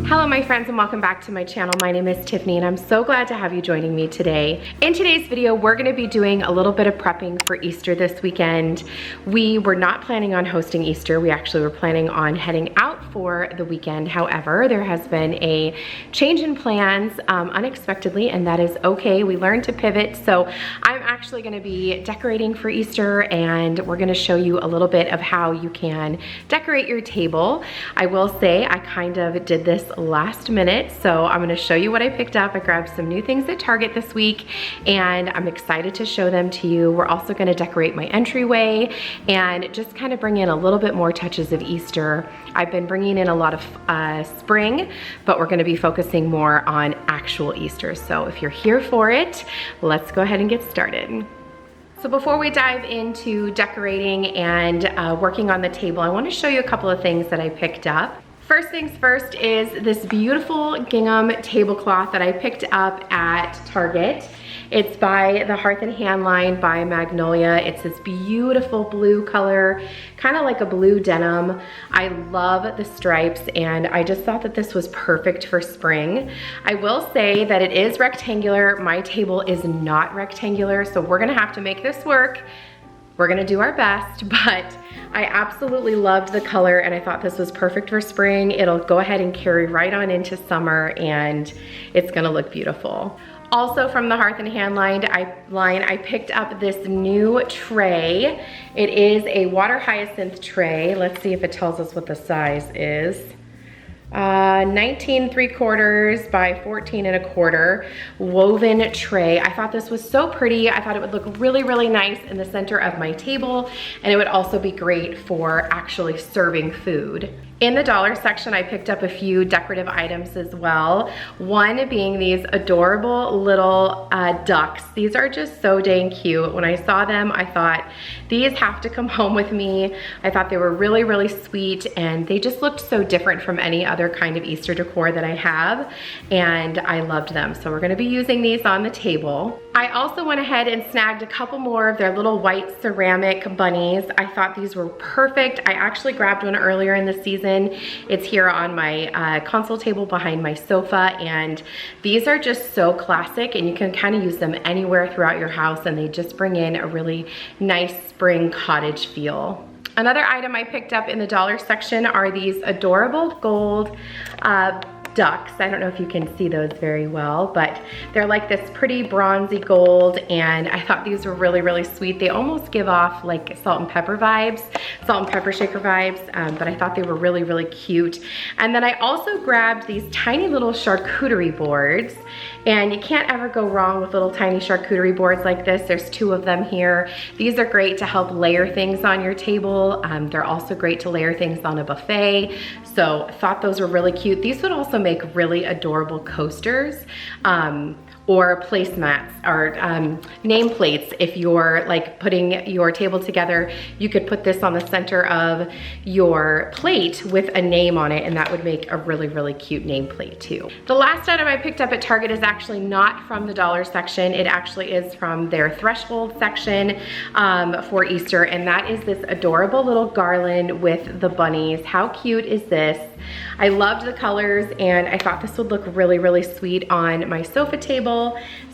Hello my friends and welcome back to my channel. My name is Tiffany and I'm so glad to have you joining me today. In today's video, we're gonna be doing a little bit of prepping for Easter this weekend. We were not planning on hosting Easter. We actually were planning on heading out for the weekend. However, there has been a change in plans unexpectedly, and that is okay. We learned to pivot. So I'm actually gonna be decorating for Easter, and we're gonna show you a little bit of how you can decorate your table. I will say I kind of did this last minute, so I'm gonna show you what I picked up. I grabbed some new things at Target this week and I'm excited to show them to you. We're also gonna decorate my entryway and just kind of bring in a little bit more touches of Easter. I've been bringing in a lot of spring, but we're gonna be focusing more on actual Easter. So if you're here for it, let's go ahead and get started. So before we dive into decorating and working on the table, I want to show you a couple of things that I picked up. First things first is this beautiful gingham tablecloth that I picked up at Target. It's by the Hearth and Hand line by Magnolia. It's this beautiful blue color, kind of like a blue denim. I love the stripes and I just thought that this was perfect for spring. I will say that it is rectangular. My table is not rectangular, so we're gonna have to make this work. We're gonna do our best, but I absolutely loved the color and I thought this was perfect for spring. It'll go ahead and carry right on into summer and it's gonna look beautiful. Also from the Hearth and Hand line, I picked up this new tray. It is a water hyacinth tray. Let's see if it tells us what the size is. 19 3/4 by 14 1/4 woven tray. I thought this was so pretty. I thought it would look really, really nice in the center of my table, and it would also be great for actually serving food. In the dollar section, I picked up a few decorative items as well. One being these adorable little ducks. These are just so dang cute. When I saw them, I thought, these have to come home with me. I thought they were really, really sweet, and they just looked so different from any other kind of Easter decor that I have, and I loved them. So we're gonna be using these on the table. I also went ahead and snagged a couple more of their little white ceramic bunnies. I thought these were perfect. I actually grabbed one earlier in the season. It's here on my console table behind my sofa, and these are just so classic, and you can kind of use them anywhere throughout your house, and they just bring in a really nice spring cottage feel. Another item I picked up in the dollar section are these adorable gold ducks. I don't know if you can see those very well, but they're like this pretty bronzy gold, and I thought these were really, really sweet. They almost give off like salt and pepper vibes, salt and pepper shaker vibes, but I thought they were really, really cute. And then I also grabbed these tiny little charcuterie boards, and you can't ever go wrong with little tiny charcuterie boards like this. There's 2 of them here. These are great to help layer things on your table. They're also great to layer things on a buffet. So I thought those were really cute. These would also make really adorable coasters or placemats or nameplates. If you're like putting your table together, you could put this on the center of your plate with a name on it, and that would make a really, really cute nameplate too. The last item I picked up at Target is actually not from the dollar section. It actually is from their threshold section for Easter, and that is this adorable little garland with the bunnies. How cute is this? I loved the colors, and I thought this would look really, really sweet on my sofa table.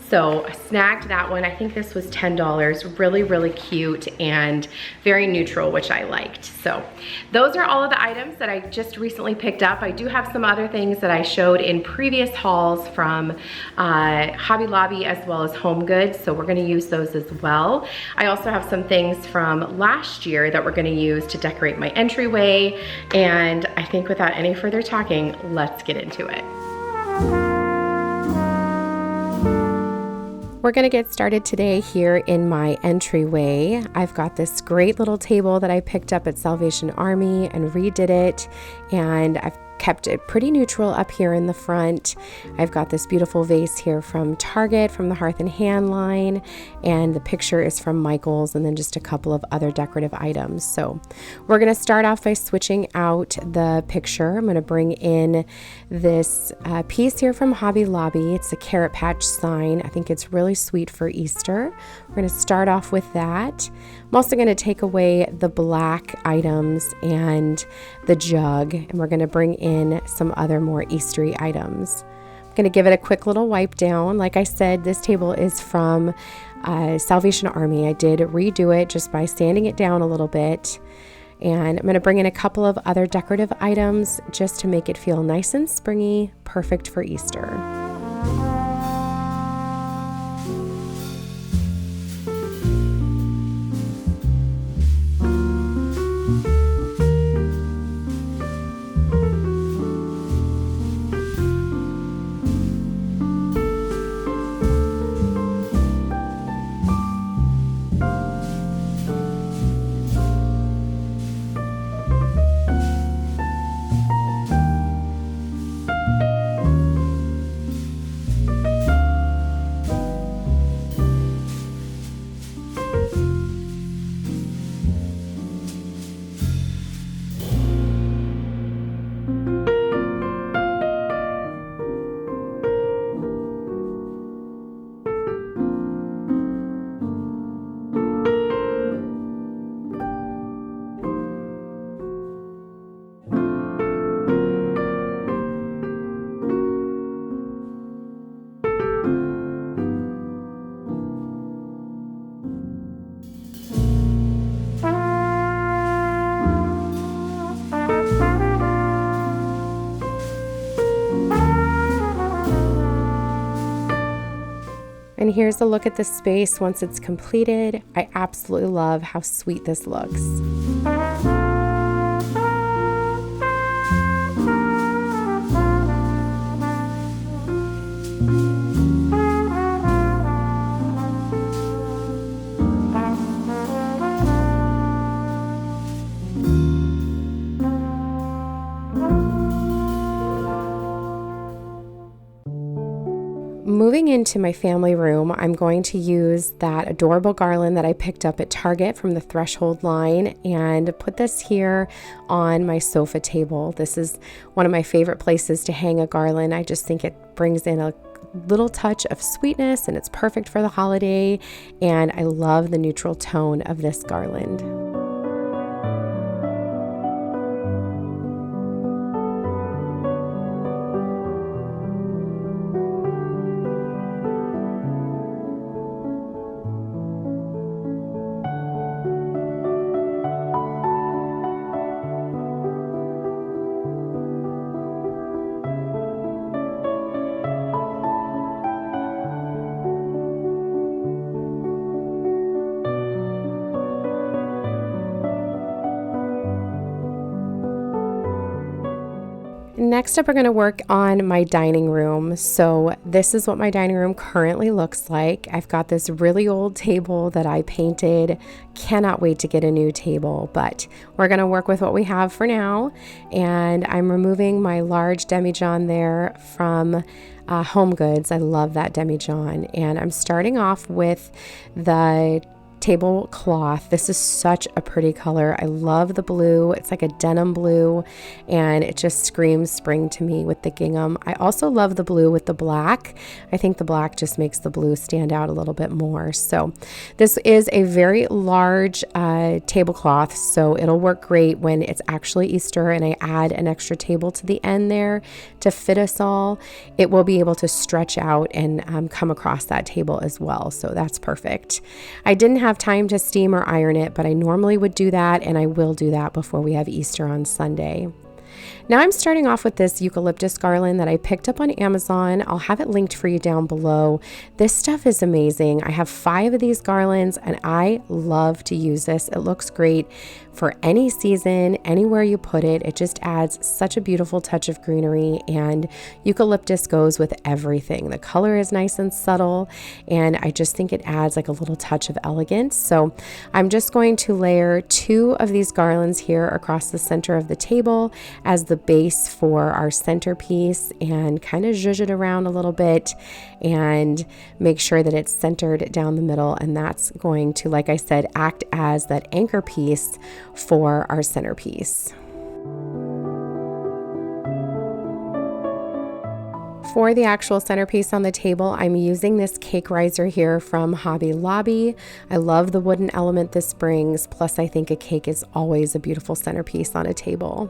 So I snagged that one. I think this was $10. Really, really cute and very neutral, which I liked. So those are all of the items that I just recently picked up. I do have some other things that I showed in previous hauls from Hobby Lobby as well as Home Goods. So we're gonna use those as well. I also have some things from last year that we're gonna use to decorate my entryway. And I think without any further talking, let's get into it. We're gonna get started today here in my entryway. I've got this great little table that I picked up at Salvation Army and redid it, and I've kept it pretty neutral up here in the front. I've got this beautiful vase here from Target, from the Hearth and Hand line, and the picture is from Michael's, and then just a couple of other decorative items. So we're gonna start off by switching out the picture. I'm gonna bring in this piece here from Hobby Lobby. It's a carrot patch sign. I think it's really sweet for Easter. We're gonna start off with that. I'm also gonna take away the black items and the jug, and we're going to bring in some other more Eastery items. I'm going to give it a quick little wipe down. Like I said, this table is from Salvation Army. I did redo it just by sanding it down a little bit. And I'm going to bring in a couple of other decorative items just to make it feel nice and springy, perfect for Easter. And here's a look at the space once it's completed. I absolutely love how sweet this looks. Moving into my family room, I'm going to use that adorable garland that I picked up at Target from the Threshold line and put this here on my sofa table. This is one of my favorite places to hang a garland. I just think it brings in a little touch of sweetness and it's perfect for the holiday, and I love the neutral tone of this garland. Next up, we're going to work on my dining room. So this is what my dining room currently looks like. I've got this really old table that I painted. Cannot wait to get a new table, but we're going to work with what we have for now. And I'm removing my large demijohn there from Home Goods. I love that demijohn. And I'm starting off with the tablecloth. This is such a pretty color. I love the blue. It's like a denim blue, and it just screams spring to me with the gingham. I also love the blue with the black. I think the black just makes the blue stand out a little bit more. So this is a very large tablecloth, so it'll work great when it's actually Easter and I add an extra table to the end there to fit us all. It will be able to stretch out and come across that table as well, so that's perfect. I didn't have time to steam or iron it, but I normally would do that, and I will do that before we have Easter on Sunday. Now I'm starting off with this eucalyptus garland that I picked up on Amazon. I'll have it linked for you down below. This stuff is amazing. I have 5 of these garlands and I love to use this. It looks great for any season, anywhere you put it. It just adds such a beautiful touch of greenery, and eucalyptus goes with everything. The color is nice and subtle, and I just think it adds like a little touch of elegance. So I'm just going to layer 2 of these garlands here across the center of the table as the base for our centerpiece, and kind of zhuzh it around a little bit and make sure that it's centered down the middle, and that's going to, like I said, act as that anchor piece for our centerpiece. For the actual centerpiece on the table, I'm using this cake riser here from Hobby Lobby. I love the wooden element this brings, plus I think a cake is always a beautiful centerpiece on a table.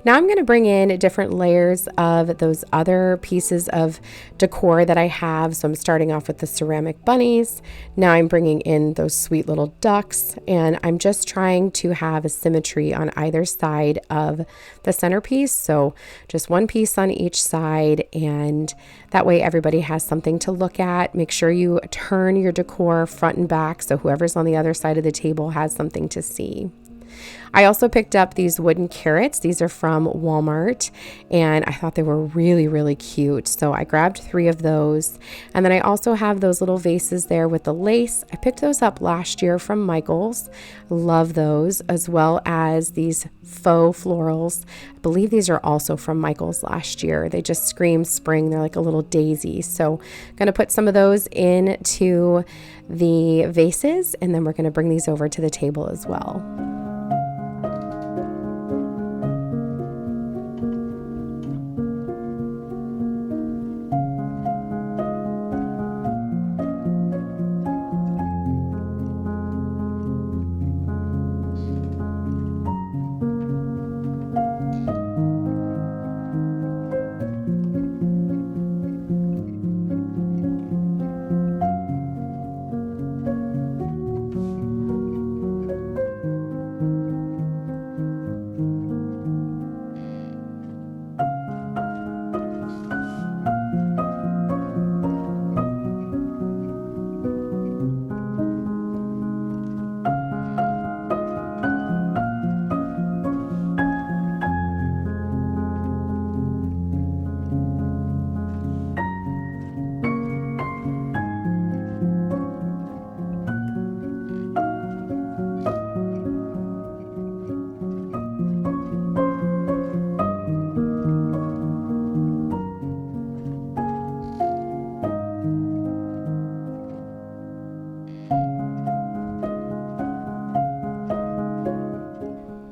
Now I'm going to bring in different layers of those other pieces of decor that I have. So I'm starting off with the ceramic bunnies. Now I'm bringing in those sweet little ducks, and I'm just trying to have a symmetry on either side of the centerpiece. So just one piece on each side, and that way everybody has something to look at. Make sure you turn your decor front and back so whoever's on the other side of the table has something to see. I also picked up these wooden carrots. These are from Walmart, and I thought they were really, really cute. So I grabbed 3 of those. And then I also have those little vases there with the lace. I picked those up last year from Michael's. Love those, as well as these faux florals. I believe these are also from Michael's last year. They just scream spring. They're like a little daisy. So I'm going to put some of those into the vases, and then we're going to bring these over to the table as well.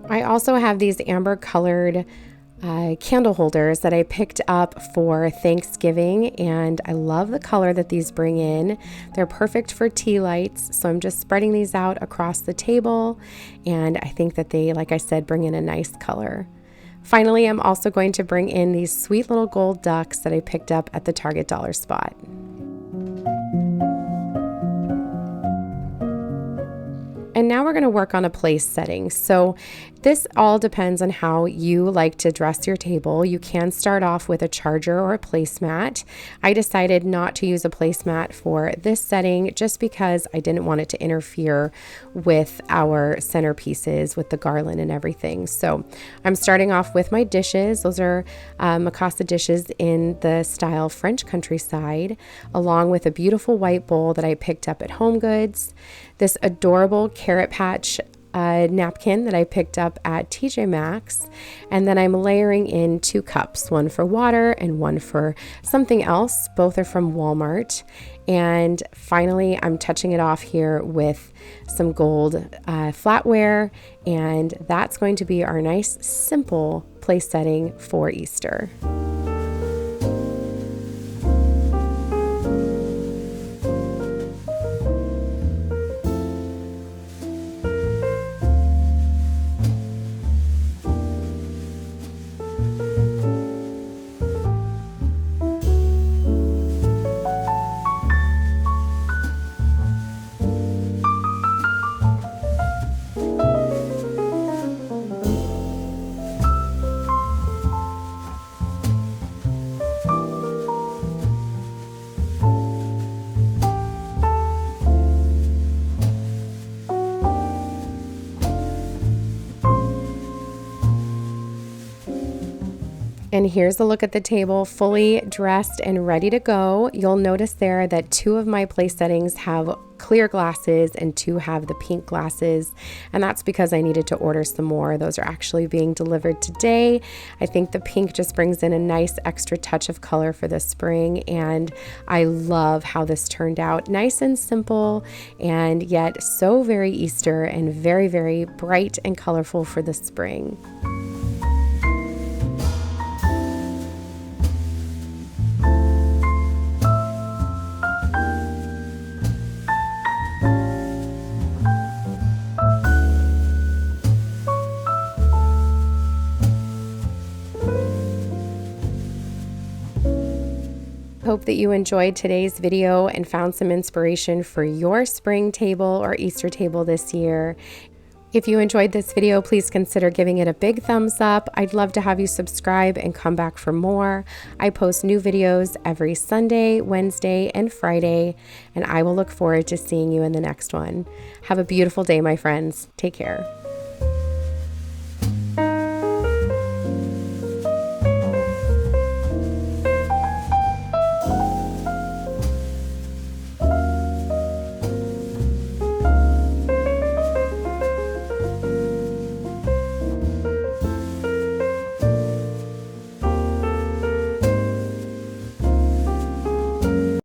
I also have these amber colored candle holders that I picked up for Thanksgiving, and I love the color that these bring in. They're perfect for tea lights, so I'm just spreading these out across the table, and I think that they, like I said, bring in a nice color. Finally, I'm also going to bring in these sweet little gold ducks that I picked up at the Target dollar spot. And now we're going to work on a place setting. So this all depends on how you like to dress your table. You can start off with a charger or a placemat. I decided not to use a placemat for this setting just because I didn't want it to interfere with our centerpieces with the garland and everything. So I'm starting off with my dishes. Those are Mikasa dishes in the style French countryside, along with a beautiful white bowl that I picked up at HomeGoods. This adorable carrot patch napkin that I picked up at TJ Maxx, and then I'm layering in 2 cups, one for water and one for something else. Both are from Walmart. And finally, I'm touching it off here with some gold flatware, and that's going to be our nice, simple place setting for Easter. And here's a look at the table, fully dressed and ready to go. You'll notice there that 2 of my place settings have clear glasses and 2 have the pink glasses, and that's because I needed to order some more. Those are actually being delivered today. I think the pink just brings in a nice extra touch of color for the spring, and I love how this turned out. Nice and simple, and yet so very Easter and very, very bright and colorful for the spring. Hope that you enjoyed today's video and found some inspiration for your spring table or Easter table this year. If you enjoyed this video, please consider giving it a big thumbs up. I'd love to have you subscribe and come back for more. I post new videos every Sunday, Wednesday, and Friday, and I will look forward to seeing you in the next one. Have a beautiful day, my friends. Take care.